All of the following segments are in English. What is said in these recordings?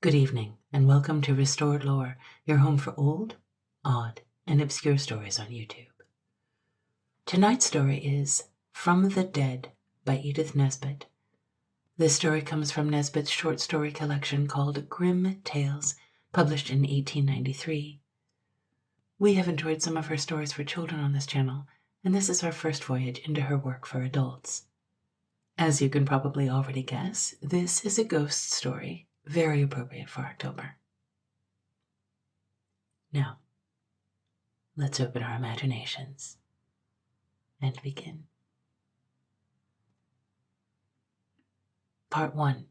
Good evening, and welcome to Restored Lore, your home for old, odd, and obscure stories on YouTube. Tonight's story is From the Dead by Edith Nesbit. This story comes from Nesbit's short story collection called Grim Tales, published in 1893. We have enjoyed some of her stories for children on this channel, and this is our first voyage into her work for adults. As you can probably already guess, this is a ghost story, very appropriate for October. Now, let's open our imaginations and begin. Part 1.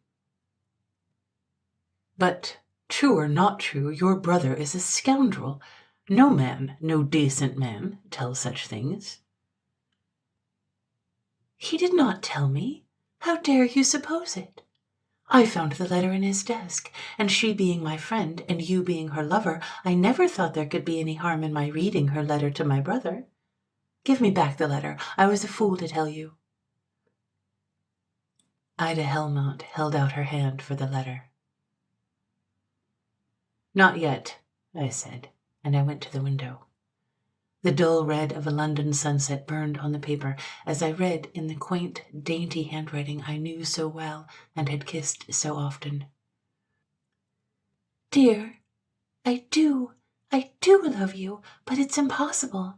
But, true or not true, your brother is a scoundrel. No man, no decent man, tells such things. He did not tell me. How dare you suppose it? I found the letter in his desk, and she being my friend, and you being her lover, I never thought there could be any harm in my reading her letter to my brother. Give me back the letter. I was a fool to tell you. Ida Helmont held out her hand for the letter. Not yet, I said, and I went to the window. The dull red of a London sunset burned on the paper as I read in the quaint, dainty handwriting I knew so well and had kissed so often. Dear, I do love you, but it's impossible.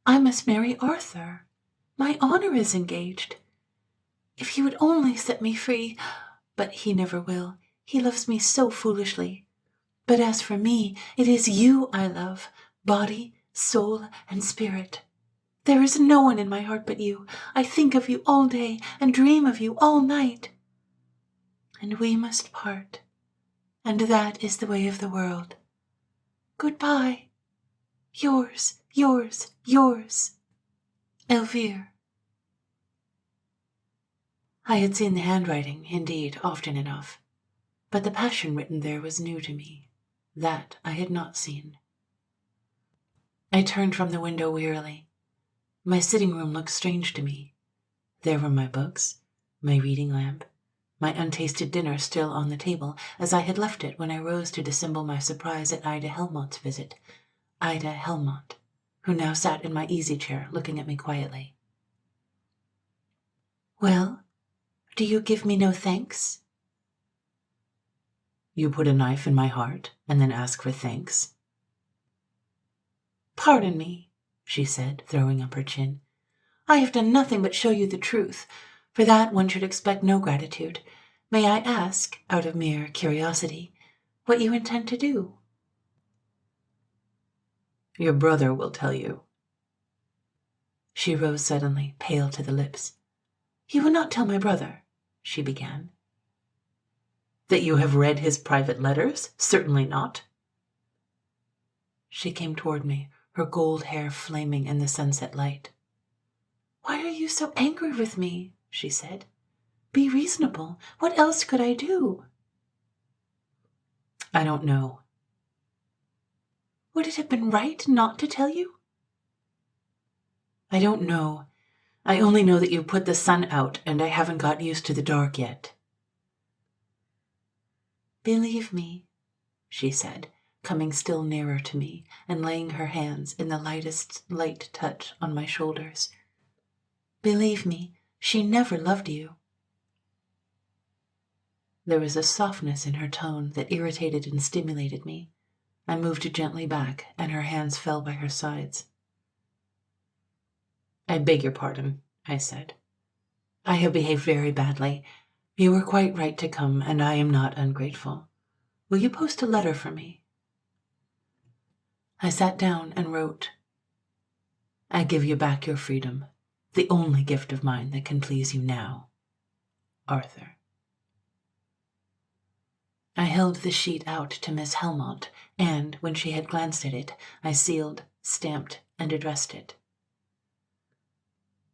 I must marry Arthur. My honor is engaged. If he would only set me free, but he never will. He loves me so foolishly. But as for me, it is you I love, body, soul, and spirit. There is no one in my heart but you. I think of you all day and dream of you all night. And we must part, and that is the way of the world. Goodbye. Yours, Elvire. I had seen the handwriting, indeed, often enough, but the passion written there was new to me. That I had not seen. I turned from the window wearily. My sitting room looked strange to me. There were my books, my reading lamp, my untasted dinner still on the table, as I had left it when I rose to dissemble my surprise at Ida Helmont's visit. Ida Helmont, who now sat in my easy chair looking at me quietly. Well, do you give me no thanks? You put a knife in my heart and then ask for thanks? Pardon me, she said, throwing up her chin. I have done nothing but show you the truth. For that one should expect no gratitude. May I ask, out of mere curiosity, what you intend to do? Your brother will tell you. She rose suddenly, pale to the lips. You will not tell my brother, she began. That you have read his private letters? Certainly not. She came toward me, her gold hair flaming in the sunset light. Why are you so angry with me? She said. Be reasonable. What else could I do? I don't know. Would it have been right not to tell you? I don't know. I only know that you put the sun out, and I haven't got used to the dark yet. Believe me, she said, coming still nearer to me and laying her hands in the lightest light touch on my shoulders. Believe me, she never loved you. There was a softness in her tone that irritated and stimulated me. I moved gently back, and her hands fell by her sides. I beg your pardon, I said. I have behaved very badly. You were quite right to come, and I am not ungrateful. Will you post a letter for me? I sat down and wrote. I give you back your freedom, the only gift of mine that can please you now. Arthur. I held the sheet out to Miss Helmont, and, when she had glanced at it, I sealed, stamped, and addressed it.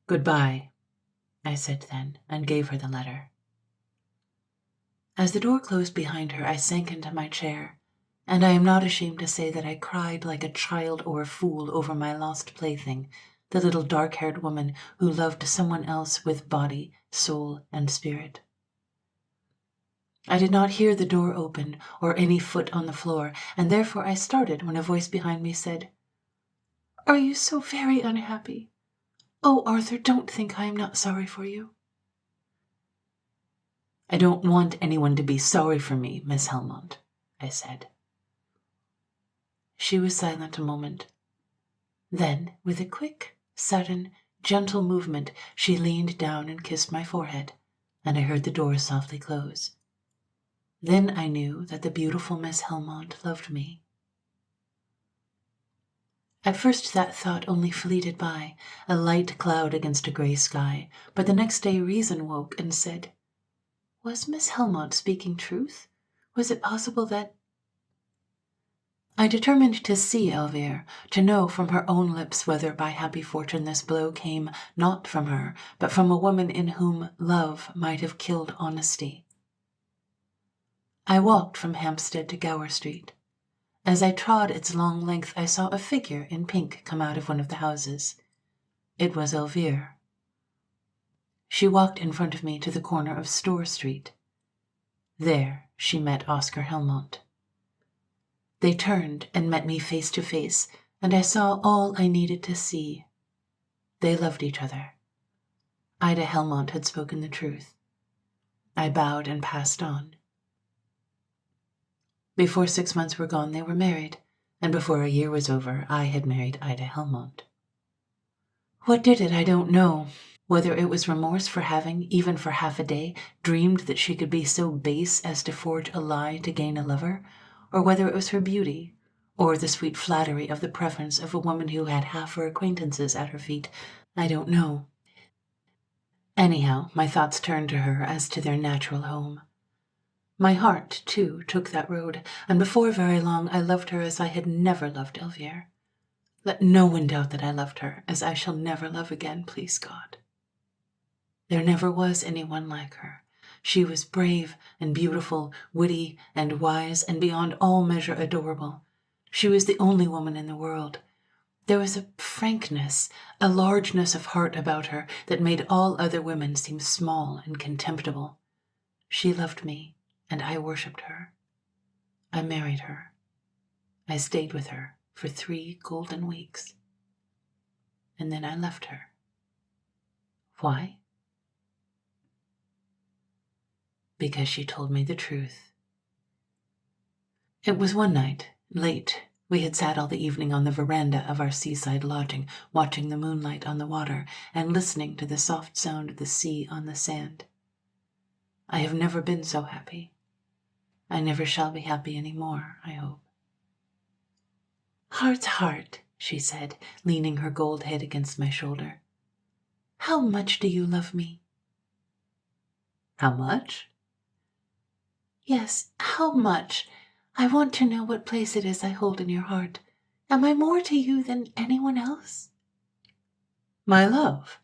Goodbye, I said then, and gave her the letter. As the door closed behind her, I sank into my chair, and I am not ashamed to say that I cried like a child or a fool over my lost plaything, the little dark-haired woman who loved someone else with body, soul, and spirit. I did not hear the door open or any foot on the floor, and therefore I started when a voice behind me said, "Are you so very unhappy? Oh, Arthur, don't think I am not sorry for you." "I don't want anyone to be sorry for me, Miss Helmont," I said. She was silent a moment. Then, with a quick, sudden, gentle movement, she leaned down and kissed my forehead, and I heard the door softly close. Then I knew that the beautiful Miss Helmont loved me. At first that thought only fleeted by, a light cloud against a grey sky, but the next day reason woke and said, was Miss Helmont speaking truth? Was it possible that... I determined to see Elvire, to know from her own lips whether by happy fortune this blow came not from her, but from a woman in whom love might have killed honesty. I walked from Hampstead to Gower Street. As I trod its long length, I saw a figure in pink come out of one of the houses. It was Elvire. She walked in front of me to the corner of Store Street. There she met Oscar Helmont. They turned and met me face to face, and I saw all I needed to see. They loved each other. Ida Helmont had spoken the truth. I bowed and passed on. Before 6 months were gone, they were married, and before a year was over, I had married Ida Helmont. What did it, I don't know. Whether it was remorse for having, even for half a day, dreamed that she could be so base as to forge a lie to gain a lover, or whether it was her beauty, or the sweet flattery of the preference of a woman who had half her acquaintances at her feet, I don't know. Anyhow, my thoughts turned to her as to their natural home. My heart, too, took that road, and before very long I loved her as I had never loved Elvire. Let no one doubt that I loved her, as I shall never love again, please God. There never was anyone like her. She was brave and beautiful, witty and wise, and beyond all measure adorable. She was the only woman in the world. There was a frankness, a largeness of heart about her that made all other women seem small and contemptible. She loved me, and I worshipped her. I married her. I stayed with her for 3 golden weeks. And then I left her. Why? Because she told me the truth. It was one night, late. We had sat all the evening on the veranda of our seaside lodging, watching the moonlight on the water and listening to the soft sound of the sea on the sand. I have never been so happy. I never shall be happy any more, I hope. Heart's heart, she said, leaning her gold head against my shoulder. How much do you love me? How much? Yes, how much? I want to know what place it is I hold in your heart. Am I more to you than anyone else? My love.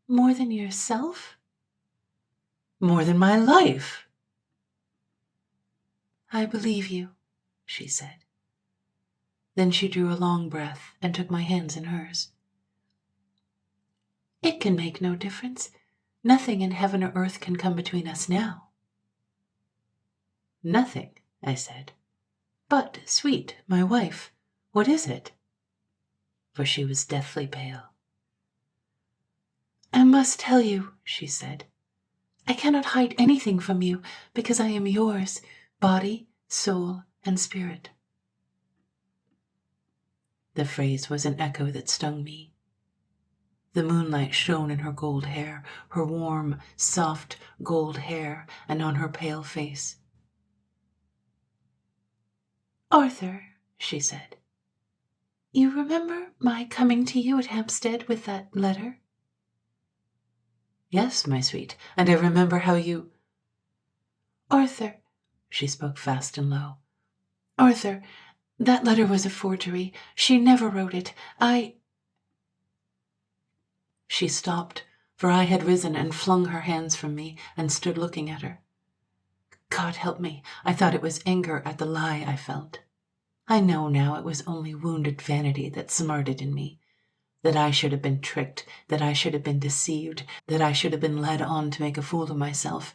More than yourself? More than my life. I believe you, she said. Then she drew a long breath and took my hands in hers. It can make no difference. Nothing in heaven or earth can come between us now. Nothing, I said. But, sweet, my wife, what is it? For she was deathly pale. I must tell you, she said. I cannot hide anything from you, because I am yours, body, soul, and spirit. The phrase was an echo that stung me. The moonlight shone in her gold hair, her warm, soft gold hair, and on her pale face. Arthur, she said, you remember my coming to you at Hampstead with that letter? Yes, my sweet, and I remember how you... Arthur, she spoke fast and low. Arthur, that letter was a forgery. She never wrote it. She stopped, for I had risen and flung her hands from me and stood looking at her. God help me, I thought it was anger at the lie I felt. I know now it was only wounded vanity that smarted in me, that I should have been tricked, that I should have been deceived, that I should have been led on to make a fool of myself.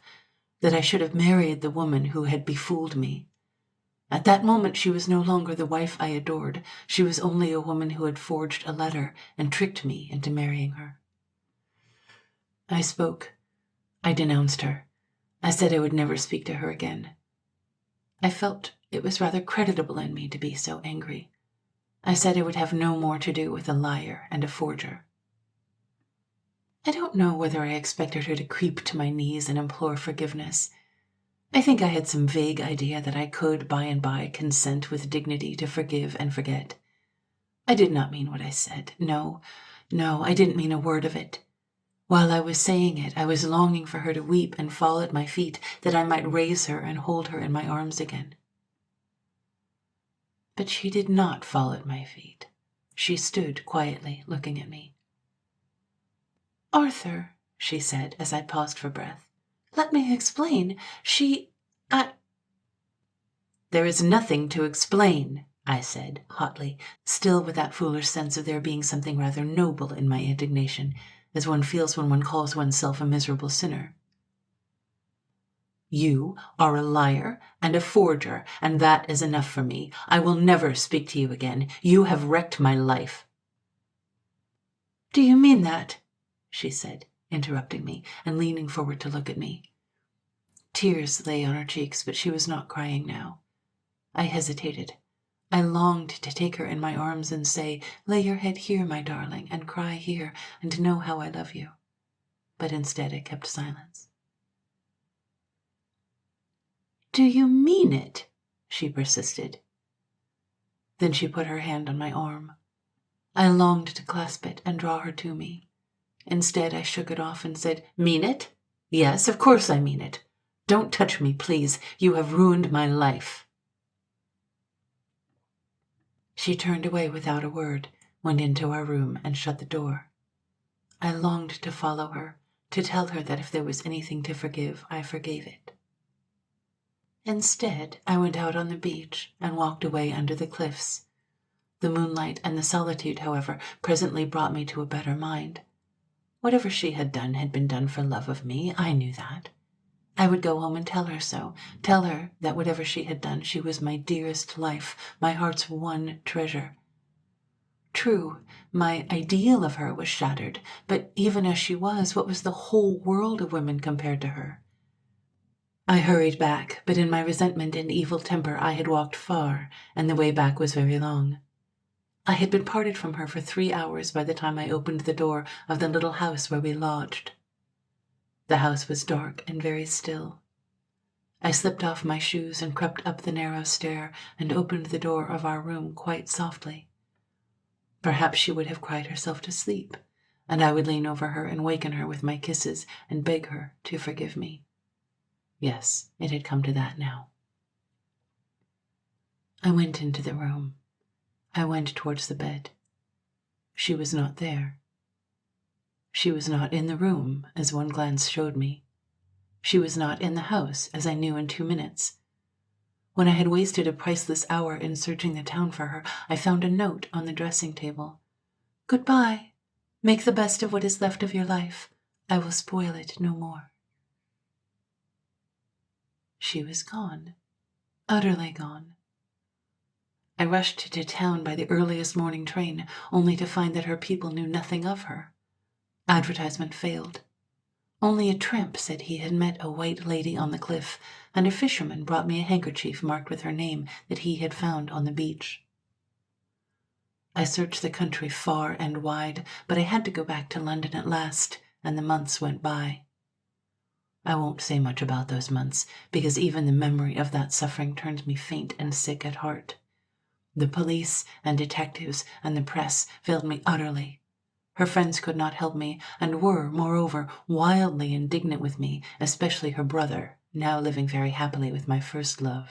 that I should have married the woman who had befooled me. At that moment she was no longer the wife I adored. She was only a woman who had forged a letter and tricked me into marrying her. I spoke. I denounced her. I said I would never speak to her again. I felt it was rather creditable in me to be so angry. I said I would have no more to do with a liar and a forger. I don't know whether I expected her to creep to my knees and implore forgiveness. I think I had some vague idea that I could, by and by, consent with dignity to forgive and forget. I did not mean what I said. No, I didn't mean a word of it. While I was saying it, I was longing for her to weep and fall at my feet, that I might raise her and hold her in my arms again. But she did not fall at my feet. She stood quietly, looking at me. "Arthur," she said, as I paused for breath, "let me explain. There is nothing to explain," I said, hotly, still with that foolish sense of there being something rather noble in my indignation, as one feels when one calls oneself a miserable sinner. "You are a liar and a forger, and that is enough for me. I will never speak to you again. You have wrecked my life." "Do you mean that?" she said, interrupting me and leaning forward to look at me. Tears lay on her cheeks, but she was not crying now. I hesitated. I longed to take her in my arms and say, "Lay your head here, my darling, and cry here, and know how I love you." But instead I kept silence. "Do you mean it?" she persisted. Then she put her hand on my arm. I longed to clasp it and draw her to me. Instead, I shook it off and said, "Mean it? Yes, of course I mean it. Don't touch me, please. You have ruined my life." She turned away without a word, went into our room, and shut the door. I longed to follow her, to tell her that if there was anything to forgive, I forgave it. Instead, I went out on the beach and walked away under the cliffs. The moonlight and the solitude, however, presently brought me to a better mind. Whatever she had been done for love of me. I knew that. I would go home and tell her so, tell her that whatever she had done, she was my dearest life, my heart's one treasure. True, my ideal of her was shattered, but even as she was, what was the whole world of women compared to her? I hurried back, but in my resentment and evil temper I had walked far, and the way back was very long. I had been parted from her for 3 hours by the time I opened the door of the little house where we lodged. The house was dark and very still. I slipped off my shoes and crept up the narrow stair and opened the door of our room quite softly. Perhaps she would have cried herself to sleep, and I would lean over her and waken her with my kisses and beg her to forgive me. Yes, it had come to that now. I went into the room. I went towards the bed. She was not there. She was not in the room, as one glance showed me. She was not in the house, as I knew in 2 minutes. When I had wasted a priceless hour in searching the town for her, I found a note on the dressing table. "Goodbye. Make the best of what is left of your life. I will spoil it no more." She was gone. Utterly gone. I rushed to town by the earliest morning train, only to find that her people knew nothing of her. Advertisement failed. Only a tramp said he had met a white lady on the cliff, and a fisherman brought me a handkerchief marked with her name that he had found on the beach. I searched the country far and wide, but I had to go back to London at last, and the months went by. I won't say much about those months, because even the memory of that suffering turns me faint and sick at heart. The police and detectives and the press failed me utterly. Her friends could not help me, and were, moreover, wildly indignant with me, especially her brother, now living very happily with my first love.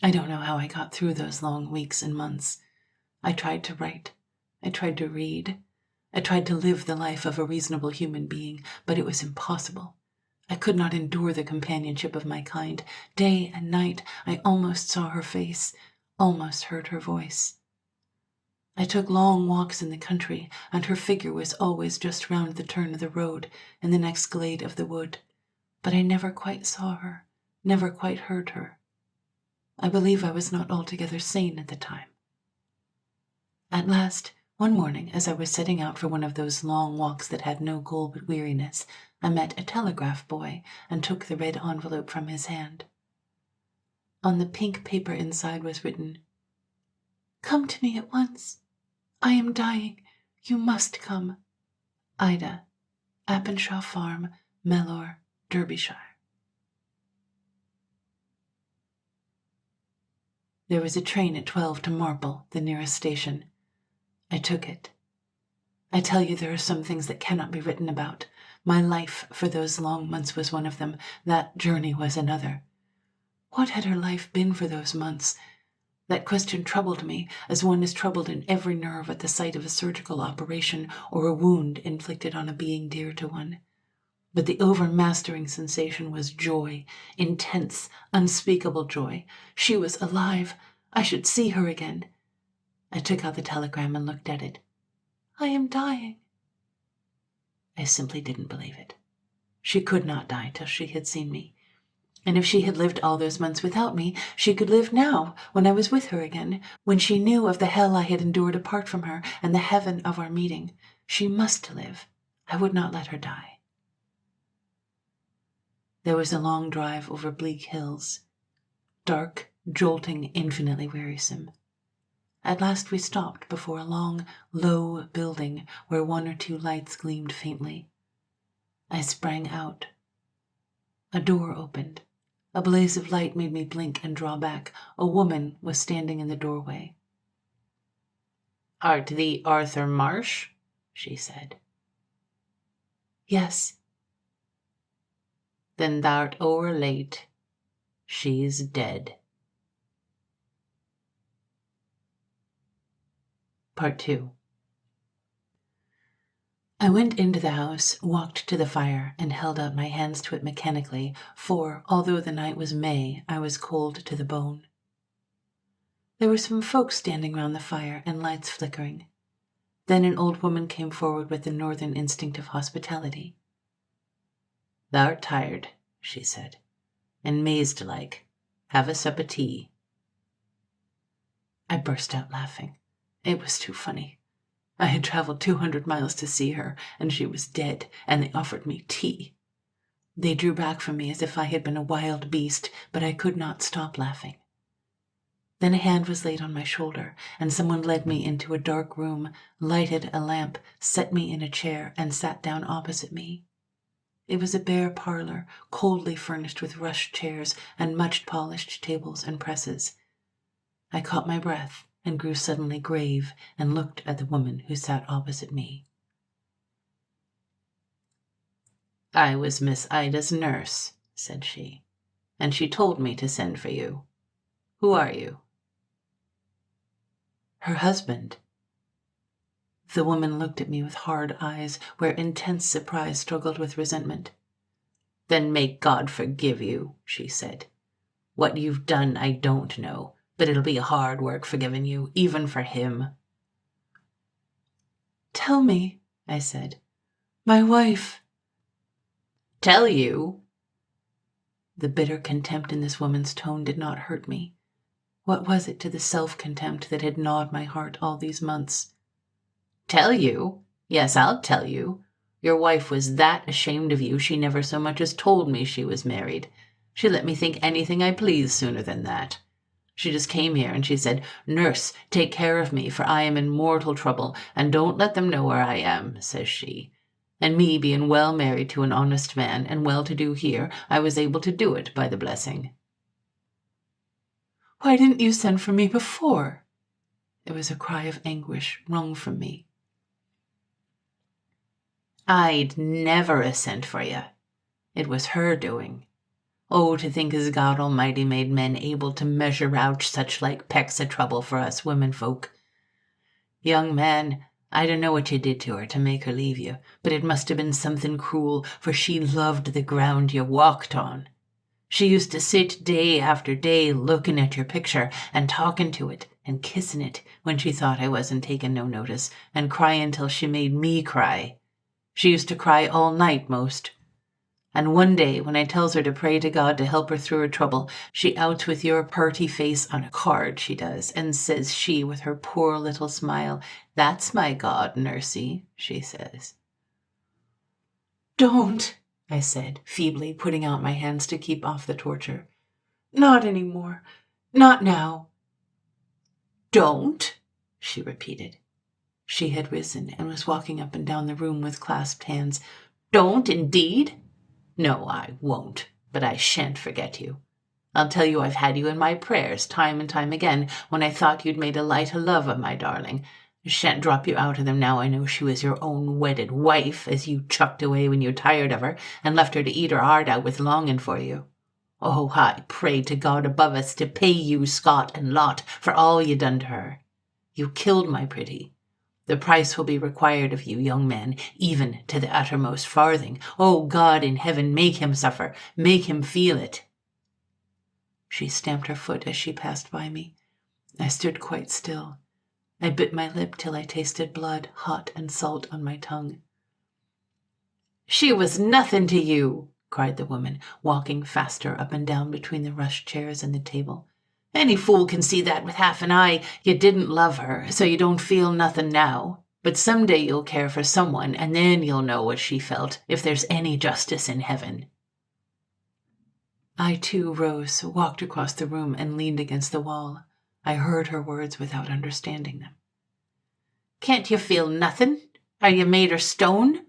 I don't know how I got through those long weeks and months. I tried to write. I tried to read. I tried to live the life of a reasonable human being, but it was impossible. I could not endure the companionship of my kind. Day and night I almost saw her face, almost heard her voice. I took long walks in the country, and her figure was always just round the turn of the road, in the next glade of the wood, but I never quite saw her, never quite heard her. I believe I was not altogether sane at the time. At last, one morning, as I was setting out for one of those long walks that had no goal but weariness, I met a telegraph boy and took the red envelope from his hand. On the pink paper inside was written, "Come to me at once. I am dying. You must come. Ida, Appenshaw Farm, Mellor, Derbyshire." There was a train at 12 to Marple, the nearest station. I took it. I tell you, there are some things that cannot be written about. My life for those long months was one of them. That journey was another. What had her life been for those months? That question troubled me, as one is troubled in every nerve at the sight of a surgical operation or a wound inflicted on a being dear to one. But the overmastering sensation was joy, intense, unspeakable joy. She was alive. I should see her again. I took out the telegram and looked at it. "I am dying." I simply didn't believe it. She could not die till she had seen me. And if she had lived all those months without me, she could live now, when I was with her again, when she knew of the hell I had endured apart from her and the heaven of our meeting. She must live. I would not let her die. There was a long drive over bleak hills. Dark, jolting, infinitely wearisome. At last we stopped before a long, low building where one or two lights gleamed faintly. I sprang out. A door opened. A blaze of light made me blink and draw back. A woman was standing in the doorway. "Art thee Arthur Marsh?" she said. "Yes." "Then thou'rt o'er late. She's dead." Part 2. I went into the house, walked to the fire, and held out my hands to it mechanically, for, although the night was May, I was cold to the bone. There were some folks standing round the fire and lights flickering. Then an old woman came forward with the northern instinct of hospitality. "Thou'rt tired," she said, "and mazed-like. Have a sup o' tea." I burst out laughing. It was too funny. I had traveled 200 miles to see her, and she was dead, and they offered me tea. They drew back from me as if I had been a wild beast, but I could not stop laughing. Then a hand was laid on my shoulder, and someone led me into a dark room, lighted a lamp, set me in a chair, and sat down opposite me. It was a bare parlor, coldly furnished with rush chairs and much polished tables and presses. I caught my breath and grew suddenly grave and looked at the woman who sat opposite me. "I was Miss Ida's nurse," said she, "and she told me to send for you. Who are you?" "Her husband." The woman looked at me with hard eyes, where intense surprise struggled with resentment. "Then may God forgive you," she said. "What you've done I don't know, but it'll be hard work forgiving you, even for him." "Tell me," I said. "My wife." "Tell you?" The bitter contempt in this woman's tone did not hurt me. What was it to the self-contempt that had gnawed my heart all these months? "Tell you? Yes, I'll tell you. Your wife was that ashamed of you she never so much as told me she was married. She let me think anything I pleased sooner than that. She just came here and she said, 'Nurse, take care of me, for I am in mortal trouble, and don't let them know where I am,' says she. And me being well married to an honest man and well-to-do here, I was able to do it by the blessing." "Why didn't you send for me before?" It was a cry of anguish wrung from me. "I'd never a sent for you. It was her doing. Oh, to think as God Almighty made men able to measure out such like pecks of trouble for us women folk. Young man, I don't know what you did to her to make her leave you, but it must have been something cruel, for she loved the ground you walked on. She used to sit day after day looking at your picture and talking to it and kissing it when she thought I wasn't taking no notice, and crying till she made me cry. She used to cry all night most. And one day, when I tells her to pray to God to help her through her trouble, she outs with your purty face on a card, she does, and says she, with her poor little smile, 'That's my God, Nursey,' she says." "Don't," I said, feebly, putting out my hands to keep off the torture. "Not any more. Not now." "Don't?" she repeated. She had risen and was walking up and down the room with clasped hands. "Don't, indeed? No, I won't, but I shan't forget you. I'll tell you I've had you in my prayers time and time again when I thought you'd made a light of love of my darling. I shan't drop you out of them now I know she was your own wedded wife, as you chucked away when you tired of her and left her to eat her heart out with longing for you. Oh, I pray to God above us to pay you scot and lot for all you done to her. You killed my pretty. The price will be required of you, young man, even to the uttermost farthing. Oh, God in heaven, make him suffer. Make him feel it." She stamped her foot as she passed by me. I stood quite still. I bit my lip till I tasted blood, hot and salt, on my tongue. "She was nothing to you," cried the woman, walking faster up and down between the rush chairs and the table. "Any fool can see that with half an eye. You didn't love her, so you don't feel nothing now. But some day you'll care for someone, and then you'll know what she felt, if there's any justice in heaven." I, too, rose, walked across the room, and leaned against the wall. I heard her words without understanding them. "Can't you feel nothing? Are you made of stone?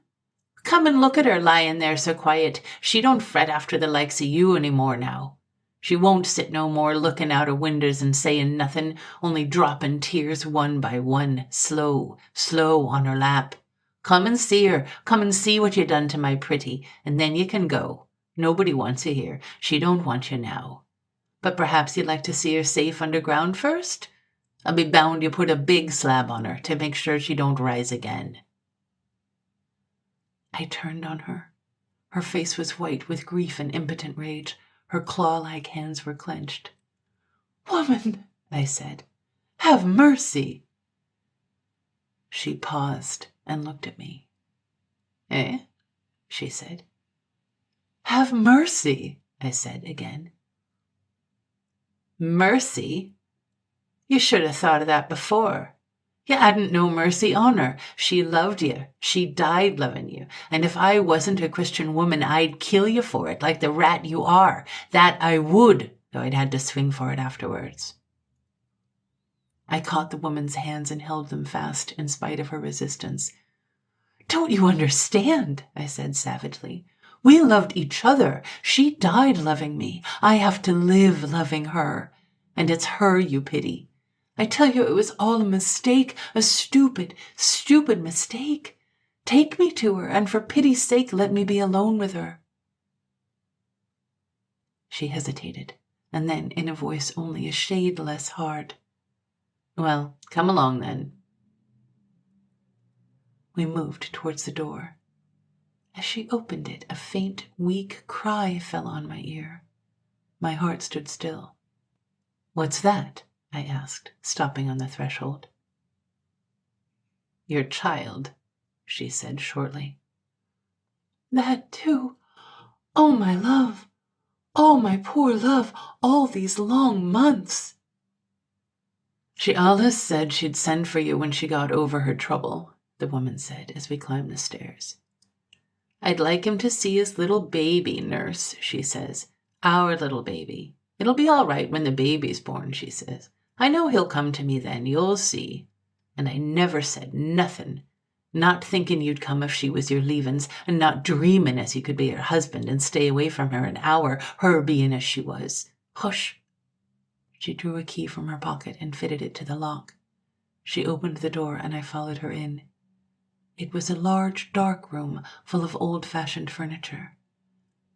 Come and look at her lying there so quiet. She don't fret after the likes of you any more now. She won't sit no more looking out of windows and saying nothing, only dropping tears one by one, slow, slow on her lap. Come and see her. Come and see what you done to my pretty, and then you can go. Nobody wants you here. She don't want you now. But perhaps you'd like to see her safe underground first? I'll be bound you put a big slab on her to make sure she don't rise again." I turned on her. Her face was white with grief and impotent rage. Her claw-like hands were clenched. "Woman," I said, "have mercy." She paused and looked at me. "Eh?" she said. "Have mercy," I said again. "Mercy? You should have thought of that before. You hadn't no mercy on her. She loved you. She died loving you. And if I wasn't a Christian woman, I'd kill you for it, like the rat you are. That I would, though I'd had to swing for it afterwards." I caught the woman's hands and held them fast in spite of her resistance. "Don't you understand?" I said savagely. "We loved each other. She died loving me. I have to live loving her. And it's her you pity. I tell you it was all a mistake, a stupid, stupid mistake. Take me to her, and for pity's sake let me be alone with her." She hesitated, and then, in a voice only a shade less hard, "Well, come along then." We moved towards the door. As she opened it, a faint, weak cry fell on my ear. My heart stood still. "What's that?" I asked, stopping on the threshold. "Your child," she said shortly. "That too? Oh, my love! Oh, my poor love! All these long months!" "She allus said she'd send for you when she got over her trouble," the woman said as we climbed the stairs. "I'd like him to see his little baby, nurse," she says. "Our little baby. It'll be all right when the baby's born," she says. "I know he'll come to me then, you'll see. And I never said nothing, not thinking you'd come if she was your leavings, and not dreaming as you could be her husband and stay away from her an hour, her being as she was. Hush." She drew a key from her pocket and fitted it to the lock. She opened the door and I followed her in. It was a large, dark room full of old-fashioned furniture.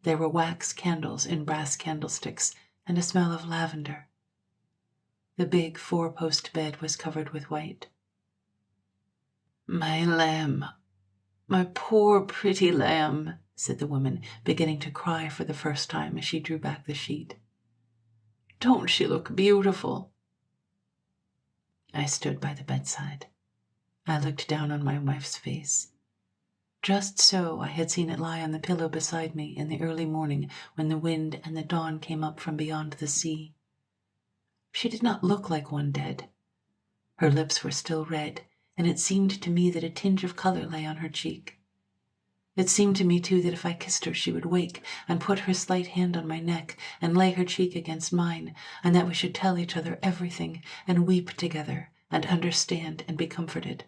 There were wax candles in brass candlesticks and a smell of lavender. The big four-post bed was covered with white. "My lamb, my poor pretty lamb," said the woman, beginning to cry for the first time as she drew back the sheet. "Don't she look beautiful?" I stood by the bedside. I looked down on my wife's face. Just so I had seen it lie on the pillow beside me in the early morning when the wind and the dawn came up from beyond the sea. She did not look like one dead. Her lips were still red, and it seemed to me that a tinge of color lay on her cheek. It seemed to me, too, that if I kissed her she would wake and put her slight hand on my neck and lay her cheek against mine, and that we should tell each other everything and weep together and understand and be comforted.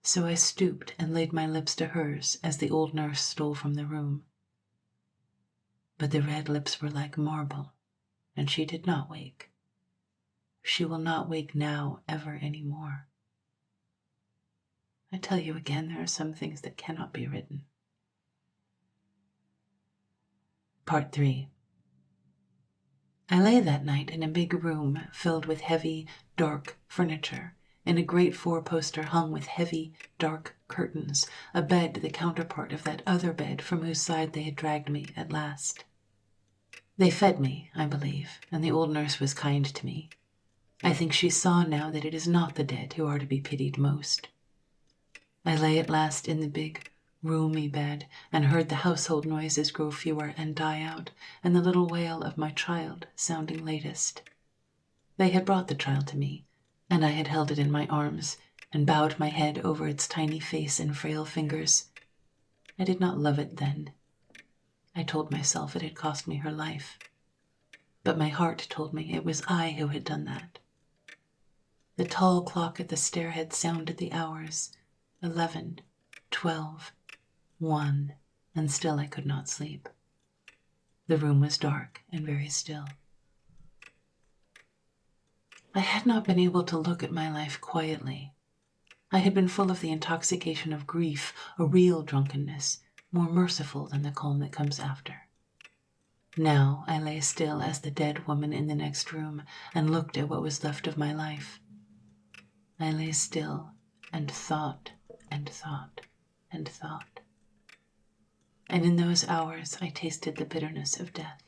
So I stooped and laid my lips to hers as the old nurse stole from the room. But the red lips were like marble, and she did not wake. She will not wake now ever any more. I tell you again, there are some things that cannot be written. Part 3. I lay that night in a big room filled with heavy, dark furniture, in a great four-poster hung with heavy, dark curtains, a bed the counterpart of that other bed from whose side they had dragged me at last. They fed me, I believe, and the old nurse was kind to me. I think she saw now that it is not the dead who are to be pitied most. I lay at last in the big, roomy bed and heard the household noises grow fewer and die out, and the little wail of my child sounding latest. They had brought the child to me, and I had held it in my arms and bowed my head over its tiny face and frail fingers. I did not love it then. I told myself it had cost me her life. But my heart told me it was I who had done that. The tall clock at the stairhead sounded the hours, 11, 12, 1, and still I could not sleep. The room was dark and very still. I had not been able to look at my life quietly. I had been full of the intoxication of grief, a real drunkenness, more merciful than the calm that comes after. Now I lay still as the dead woman in the next room and looked at what was left of my life. I lay still and thought and thought and thought. And in those hours I tasted the bitterness of death.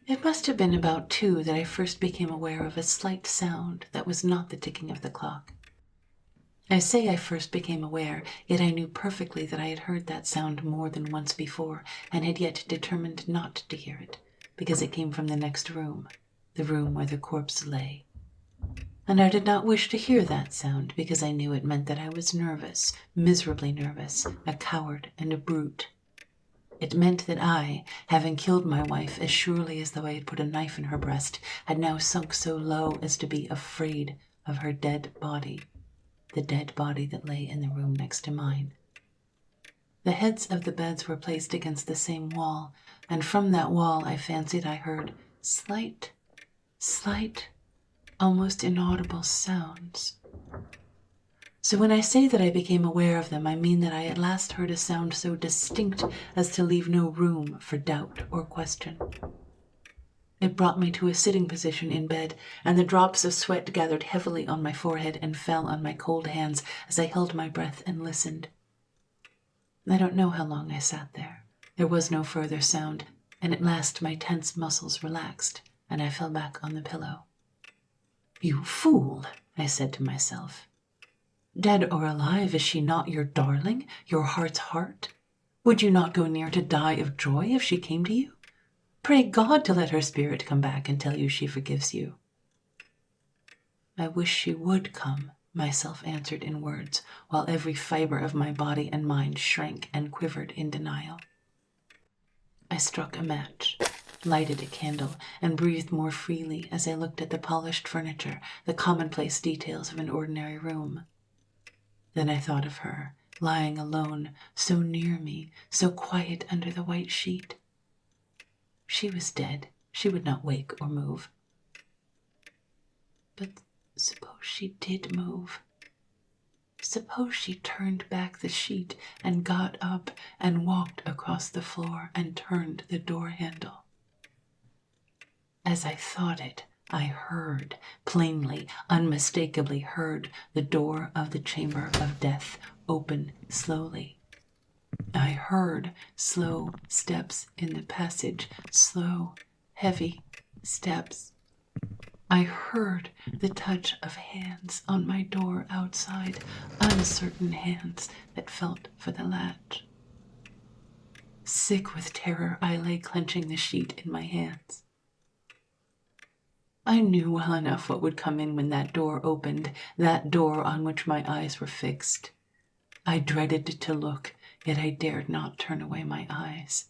It must have been about 2 that I first became aware of a slight sound that was not the ticking of the clock. I say I first became aware, yet I knew perfectly that I had heard that sound more than once before, and had yet determined not to hear it, because it came from the next room, the room where the corpse lay. And I did not wish to hear that sound, because I knew it meant that I was nervous, miserably nervous, a coward and a brute. It meant that I, having killed my wife as surely as though I had put a knife in her breast, had now sunk so low as to be afraid of her dead body, the dead body that lay in the room next to mine. The heads of the beds were placed against the same wall, and from that wall I fancied I heard slight, almost inaudible sounds. So when I say that I became aware of them, I mean that I at last heard a sound so distinct as to leave no room for doubt or question. It brought me to a sitting position in bed, and the drops of sweat gathered heavily on my forehead and fell on my cold hands as I held my breath and listened. I don't know how long I sat there. There was no further sound, and at last my tense muscles relaxed, and I fell back on the pillow. "You fool," I said to myself. "Dead or alive, is she not your darling, your heart's heart? Would you not go near to die of joy if she came to you? Pray God to let her spirit come back and tell you she forgives you." "I wish she would come," myself answered in words, while every fiber of my body and mind shrank and quivered in denial. I struck a match, lighted a candle, and breathed more freely as I looked at the polished furniture, the commonplace details of an ordinary room. Then I thought of her, lying alone, so near me, so quiet under the white sheet. She was dead. She would not wake or move. But suppose she did move? Suppose she turned back the sheet and got up and walked across the floor and turned the door handle? As I thought it, I heard, plainly, unmistakably heard, the door of the chamber of death open slowly. I heard slow steps in the passage, slow, heavy steps. I heard the touch of hands on my door outside, uncertain hands that felt for the latch. Sick with terror, I lay clenching the sheet in my hands. I knew well enough what would come in when that door opened, that door on which my eyes were fixed. I dreaded to look, yet I dared not turn away my eyes.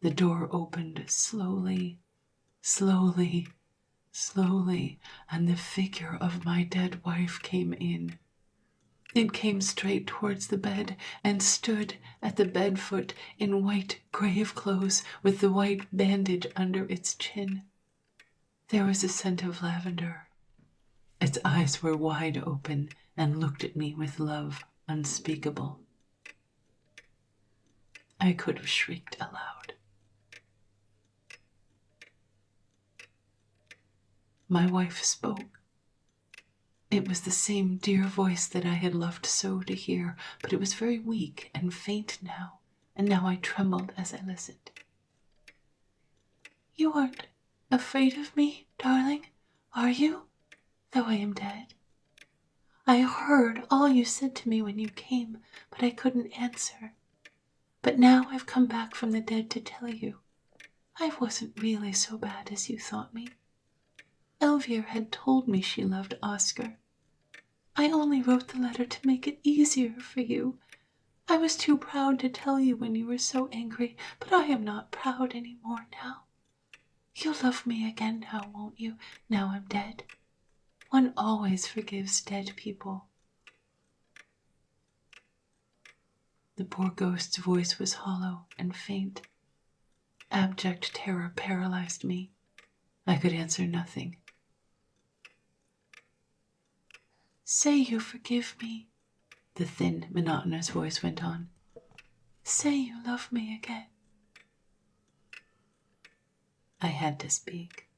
The door opened slowly, slowly, slowly, and the figure of my dead wife came in. It came straight towards the bed and stood at the bed foot in white grave clothes with the white bandage under its chin. There was a scent of lavender. Its eyes were wide open and looked at me with love unspeakable. I could have shrieked aloud. My wife spoke. It was the same dear voice that I had loved so to hear, but it was very weak and faint now, and now I trembled as I listened. "You aren't afraid of me, darling, are you, though I am dead? I heard all you said to me when you came, but I couldn't answer. But now I've come back from the dead to tell you. I wasn't really so bad as you thought me. Elvire had told me she loved Oscar. I only wrote the letter to make it easier for you. I was too proud to tell you when you were so angry, but I am not proud any more now. You'll love me again now, won't you, now I'm dead? One always forgives dead people." The poor ghost's voice was hollow and faint. Abject terror paralyzed me. I could answer nothing. "Say you forgive me," the thin, monotonous voice went on. "Say you love me again." I had to speak.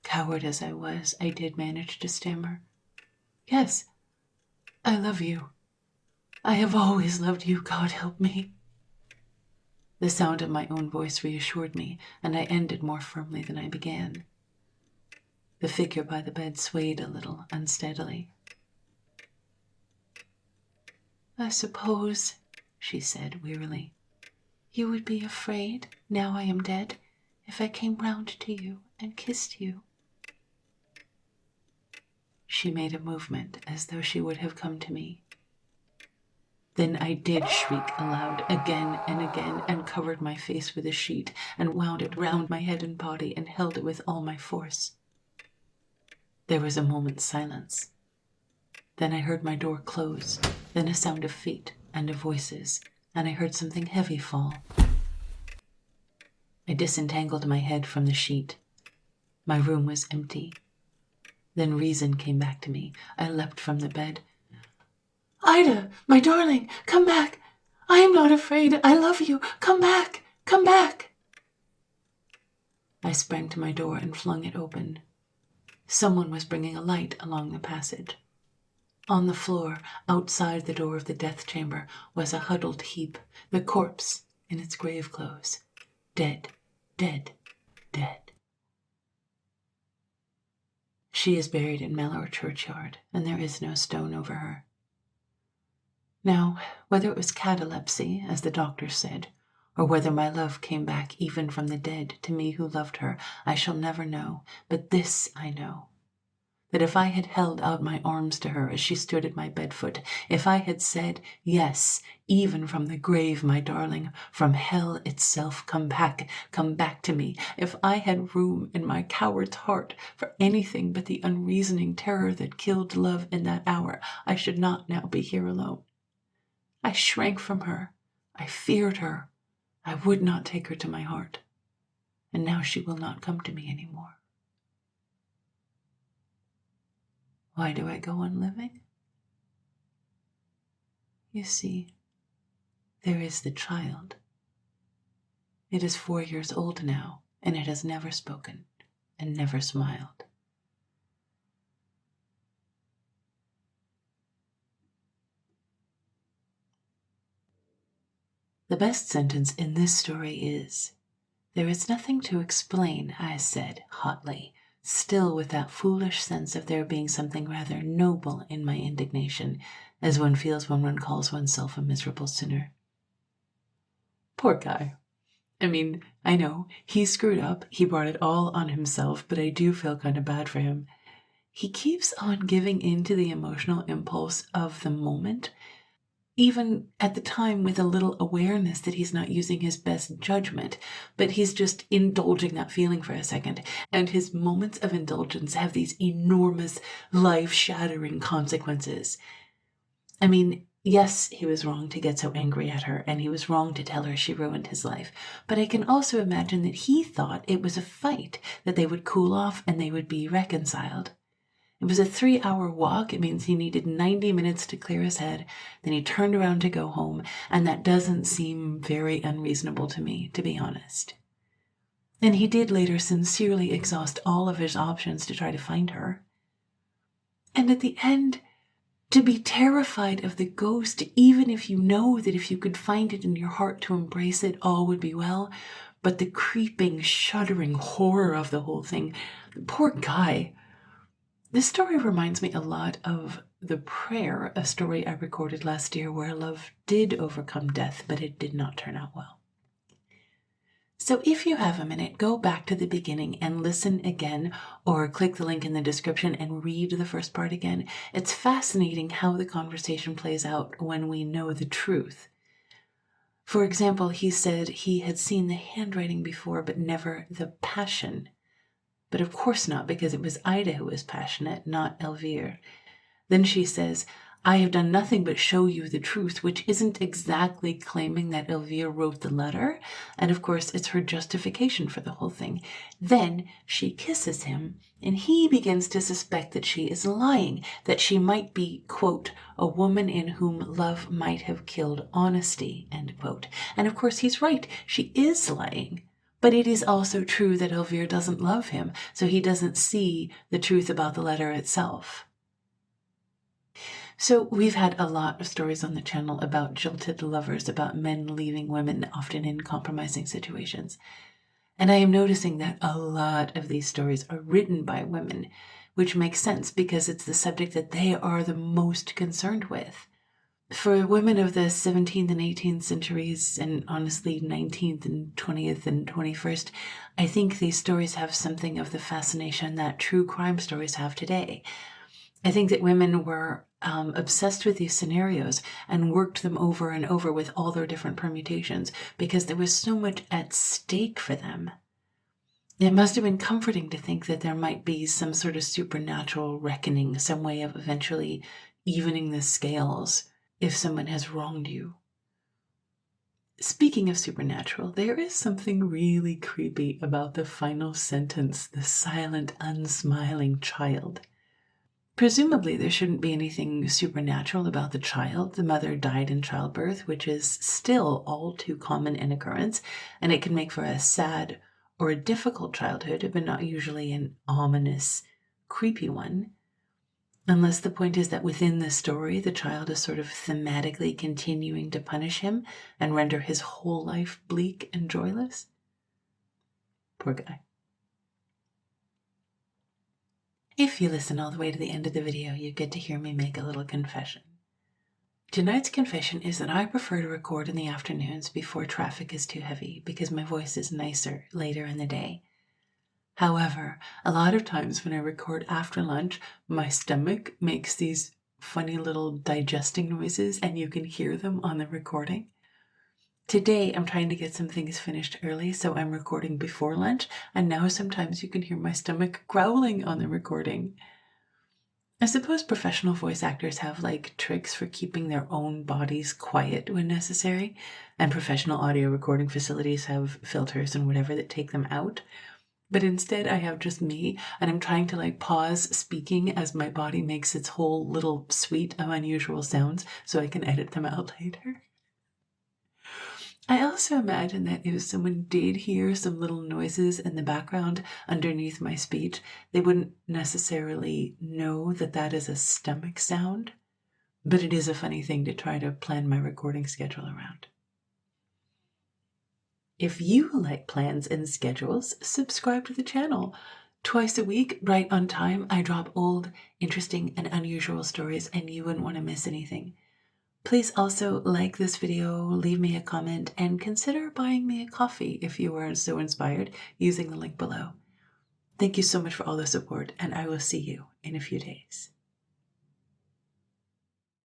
Coward as I was, I did manage to stammer. "Yes, I love you. I have always loved you, God help me." The sound of my own voice reassured me, and I ended more firmly than I began. The figure by the bed swayed a little unsteadily. "I suppose," she said wearily, "you would be afraid, now I am dead, if I came round to you and kissed you." She made a movement as though she would have come to me. Then I did shriek aloud again and again and covered my face with a sheet and wound it round my head and body and held it with all my force. There was a moment's silence. Then I heard my door close, then a sound of feet and of voices, and I heard something heavy fall. I disentangled my head from the sheet. My room was empty. Then reason came back to me. I leapt from the bed. "Ida, my darling, come back. I am not afraid. I love you. Come back. Come back." I sprang to my door and flung it open. Someone was bringing a light along the passage. On the floor, outside the door of the death chamber, was a huddled heap, the corpse in its grave clothes. Dead, dead, dead. She is buried in Mellor churchyard, and there is no stone over her. Now, whether it was catalepsy, as the doctor said, or whether my love came back even from the dead to me who loved her, I shall never know. But this I know, that if I had held out my arms to her as she stood at my bedfoot, if I had said, "Yes, even from the grave, my darling, from hell itself, come back to me," if I had room in my coward's heart for anything but the unreasoning terror that killed love in that hour, I should not now be here alone. I shrank from her. I feared her. I would not take her to my heart. And now she will not come to me any more. Why do I go on living? You see, there is the child. It is 4 years old now, and it has never spoken and never smiled. The best sentence in this story is, "There is nothing to explain," I said hotly, still with that foolish sense of there being something rather noble in my indignation, as one feels when one calls oneself a miserable sinner. Poor guy. I mean, I know, he screwed up, he brought it all on himself, but I do feel kind of bad for him. He keeps on giving in to the emotional impulse of the moment, even at the time with a little awareness that he's not using his best judgment, but he's just indulging that feeling for a second. And his moments of indulgence have these enormous, life-shattering consequences. I mean, yes, he was wrong to get so angry at her, and he was wrong to tell her she ruined his life. But I can also imagine that he thought it was a fight, that they would cool off and they would be reconciled. It was a 3-hour walk. It means he needed 90 minutes to clear his head. Then he turned around to go home, and that doesn't seem very unreasonable to me, to be honest. And he did later sincerely exhaust all of his options to try to find her. And at the end, to be terrified of the ghost, even if you know that if you could find it in your heart to embrace it, all would be well. But the creeping, shuddering horror of the whole thing, the poor guy. This story reminds me a lot of The Prayer, a story I recorded last year where love did overcome death, but it did not turn out well. So if you have a minute, go back to the beginning and listen again, or click the link in the description and read the first part again. It's fascinating how the conversation plays out when we know the truth. For example, he said he had seen the handwriting before, but never the passion. But of course not, because it was Ida who was passionate, not Elvire. Then she says, I have done nothing but show you the truth, which isn't exactly claiming that Elvire wrote the letter. And of course, it's her justification for the whole thing. Then she kisses him, and he begins to suspect that she is lying, that she might be, quote, a woman in whom love might have killed honesty, end quote. And of course, he's right. She is lying. But it is also true that Elvire doesn't love him, so he doesn't see the truth about the letter itself. So we've had a lot of stories on the channel about jilted lovers, about men leaving women, often in compromising situations. And I am noticing that a lot of these stories are written by women, which makes sense because it's the subject that they are the most concerned with. For women of the 17th and 18th centuries, and honestly 19th and 20th and 21st, I think these stories have something of the fascination that true crime stories have today. I think that women were obsessed with these scenarios and worked them over and over with all their different permutations because there was so much at stake for them. It must have been comforting to think that there might be some sort of supernatural reckoning, some way of eventually evening the scales if someone has wronged you. Speaking of supernatural, there is something really creepy about the final sentence, the silent, unsmiling child. Presumably, there shouldn't be anything supernatural about the child. The mother died in childbirth, which is still all too common an occurrence, and it can make for a sad or a difficult childhood, but not usually an ominous, creepy one. Unless the point is that within the story, the child is sort of thematically continuing to punish him and render his whole life bleak and joyless. Poor guy. If you listen all the way to the end of the video, you get to hear me make a little confession. Tonight's confession is that I prefer to record in the afternoons before traffic is too heavy because my voice is nicer later in the day. However, a lot of times when I record after lunch, my stomach makes these funny little digesting noises and you can hear them on the recording. Today, I'm trying to get some things finished early, so I'm recording before lunch, and now sometimes you can hear my stomach growling on the recording. I suppose professional voice actors have tricks for keeping their own bodies quiet when necessary, and professional audio recording facilities have filters and whatever that take them out. But instead I have just me, and I'm trying to pause speaking as my body makes its whole little suite of unusual sounds so I can edit them out later. I also imagine that if someone did hear some little noises in the background underneath my speech, they wouldn't necessarily know that that is a stomach sound, but it is a funny thing to try to plan my recording schedule around. If you like plans and schedules, subscribe to the channel. Twice a week, right on time, I drop old, interesting, and unusual stories, and you wouldn't want to miss anything. Please also like this video, leave me a comment, and consider buying me a coffee if you are so inspired using the link below. Thank you so much for all the support, and I will see you in a few days.